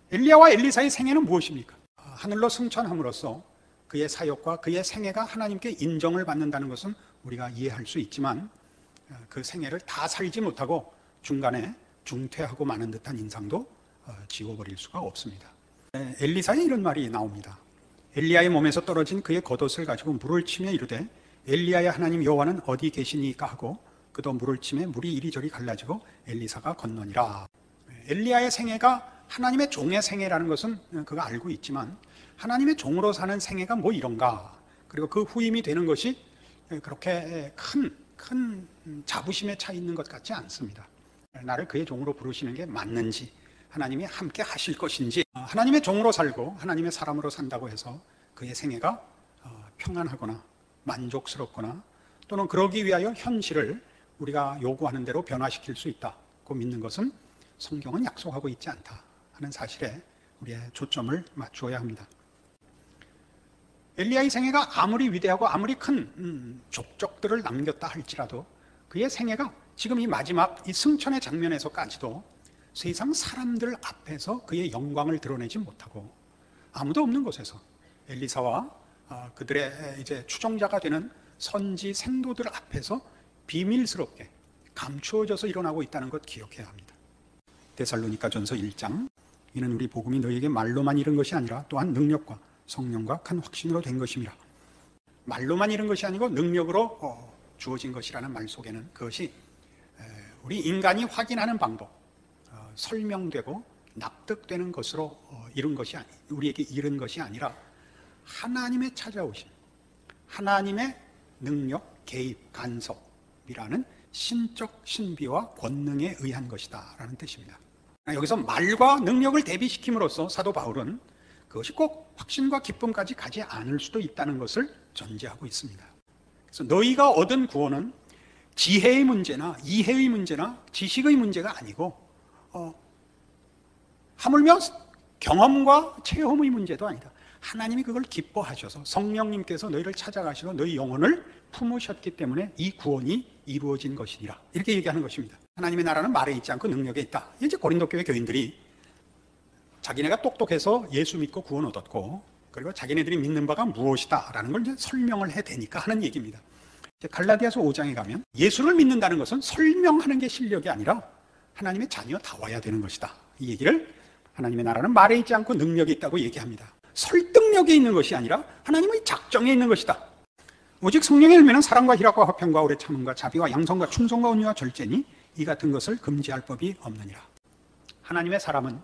엘리야와 엘리사의 생애는 무엇입니까? 하늘로 승천함으로써 그의 사역과 그의 생애가 하나님께 인정을 받는다는 것은 우리가 이해할 수 있지만 그 생애를 다 살지 못하고 중간에 중퇴하고 마는 듯한 인상도 지워버릴 수가 없습니다. 엘리사의 이런 말이 나옵니다. 엘리야의 몸에서 떨어진 그의 겉옷을 가지고 물을 치며 이르되 엘리야의 하나님 여호와는 어디 계시니까 하고 그도 물을 치며 물이 이리저리 갈라지고 엘리사가 건너니라. 엘리야의 생애가 하나님의 종의 생애라는 것은 그가 알고 있지만 하나님의 종으로 사는 생애가 뭐 이런가, 그리고 그 후임이 되는 것이 그렇게 큰 자부심에 차 있는 것 같지 않습니다. 나를 그의 종으로 부르시는 게 맞는지, 하나님이 함께 하실 것인지, 하나님의 종으로 살고 하나님의 사람으로 산다고 해서 그의 생애가 평안하거나 만족스럽거나 또는 그러기 위하여 현실을 우리가 요구하는 대로 변화시킬 수 있다고 믿는 것은 성경은 약속하고 있지 않다 하는 사실에 우리의 초점을 맞추어야 합니다. 엘리야의 생애가 아무리 위대하고 아무리 큰 족적들을 남겼다 할지라도 그의 생애가 지금 이 마지막 이 승천의 장면에서까지도 세상 사람들 앞에서 그의 영광을 드러내지 못하고 아무도 없는 곳에서 엘리사와 그들의 이제 추종자가 되는 선지 생도들 앞에서 비밀스럽게 감추어져서 일어나고 있다는 것 기억해야 합니다. 데살로니가전서 1장, 이는 우리 복음이 너희에게 말로만 이른 것이 아니라 또한 능력과 성령과 큰 확신으로 된 것입니다. 말로만 이른 것이 아니고 능력으로 주어진 것이라는 말 속에는 그것이 우리 인간이 확인하는 방법, 설명되고 납득되는 것으로 이룬 것이 우리에게 이른 것이 아니라 하나님의 찾아오심, 하나님의 능력, 개입, 간섭이라는 신적 신비와 권능에 의한 것이다 라는 뜻입니다. 여기서 말과 능력을 대비시킴으로써 사도 바울은 그것이 꼭 확신과 기쁨까지 가지 않을 수도 있다는 것을 전제하고 있습니다. 그래서 너희가 얻은 구원은 지혜의 문제나 이해의 문제나 지식의 문제가 아니고 하물며 경험과 체험의 문제도 아니다. 하나님이 그걸 기뻐하셔서 성령님께서 너희를 찾아가시고 너희 영혼을 품으셨기 때문에 이 구원이 이루어진 것이니라, 이렇게 얘기하는 것입니다. 하나님의 나라는 말에 있지 않고 능력에 있다. 이제 고린도 교회 교인들이 자기네가 똑똑해서 예수 믿고 구원 얻었고 그리고 자기네들이 믿는 바가 무엇이다 라는 걸 이제 설명을 해대니까 하는 얘기입니다. 갈라디아서 5장에 가면 예수를 믿는다는 것은 설명하는 게 실력이 아니라 하나님의 자녀다워야 되는 것이다, 이 얘기를 하나님의 나라는 말에 있지 않고 능력에 있다고 얘기합니다. 설득력에 있는 것이 아니라 하나님의 작정에 있는 것이다. 오직 성령의 열매는 사랑과 희락과 화평과 오래 참음과 자비와 양성과 충성과 온유와 절제니 이 같은 것을 금지할 법이 없느니라. 하나님의 사람은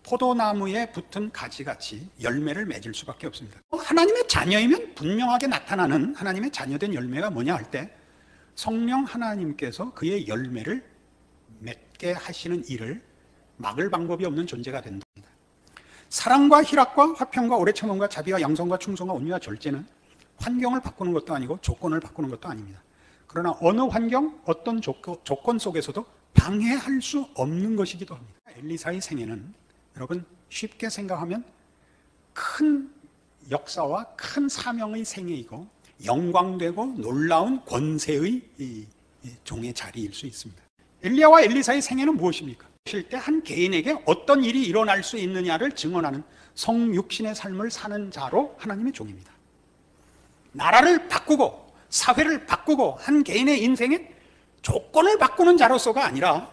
포도나무에 붙은 가지같이 열매를 맺을 수밖에 없습니다. 하나님의 자녀이면 분명하게 나타나는 하나님의 자녀된 열매가 뭐냐 할 때 성령 하나님께서 그의 열매를 맺게 하시는 일을 막을 방법이 없는 존재가 된다. 사랑과 희락과 화평과 오래 참음과 자비와 양성과 충성과 온유와 절제는 환경을 바꾸는 것도 아니고 조건을 바꾸는 것도 아닙니다. 그러나 어느 환경, 어떤 조건 속에서도 방해할 수 없는 것이기도 합니다. 엘리사의 생애는 여러분 쉽게 생각하면 큰 역사와 큰 사명의 생애이고 영광되고 놀라운 권세의 종의 자리일 수 있습니다. 엘리야와 엘리사의 생애는 무엇입니까? 쉴 때 한 개인에게 어떤 일이 일어날 수 있느냐를 증언하는 성육신의 삶을 사는 자로 하나님의 종입니다. 나라를 바꾸고 사회를 바꾸고 한 개인의 인생의 조건을 바꾸는 자로서가 아니라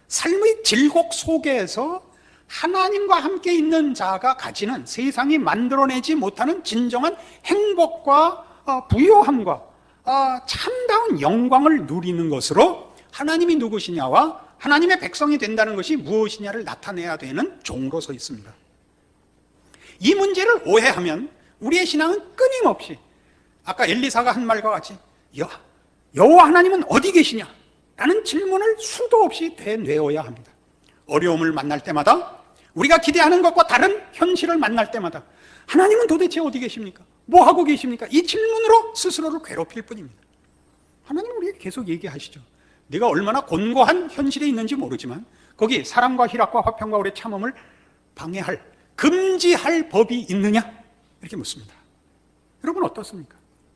삶의 질곡 속에서 하나님과 함께 있는 자가 가지는 세상이 만들어내지 못하는 진정한 행복과 부요함과 참다운 영광을 누리는 것으로 하나님이 누구시냐와 하나님의 백성이 된다는 것이 무엇이냐를 나타내야 되는 종으로 서 있습니다. 이 문제를 오해하면 우리의 신앙은 끊임없이 아까 엘리사가 한 말과 같이 여호와 하나님은 어디 계시냐? 라는 질문을 수도 없이 되뇌어야 합니다. 어려움을 만날 때마다 우리가 기대하는 것과 다른 현실을 만날 때마다 하나님은 도대체 어디 계십니까? 뭐 하고 계십니까? 이 질문으로 스스로를 괴롭힐 뿐입니다. 하나님은 우리에게 계속 얘기하시죠. 네가 얼마나 곤고한 현실에 있는지 모르지만 거기 사랑과 희락과 화평과 오래 참음을 방해할, 금지할 법이 있느냐? 이렇게 묻습니다. 여러분 어떻습니까?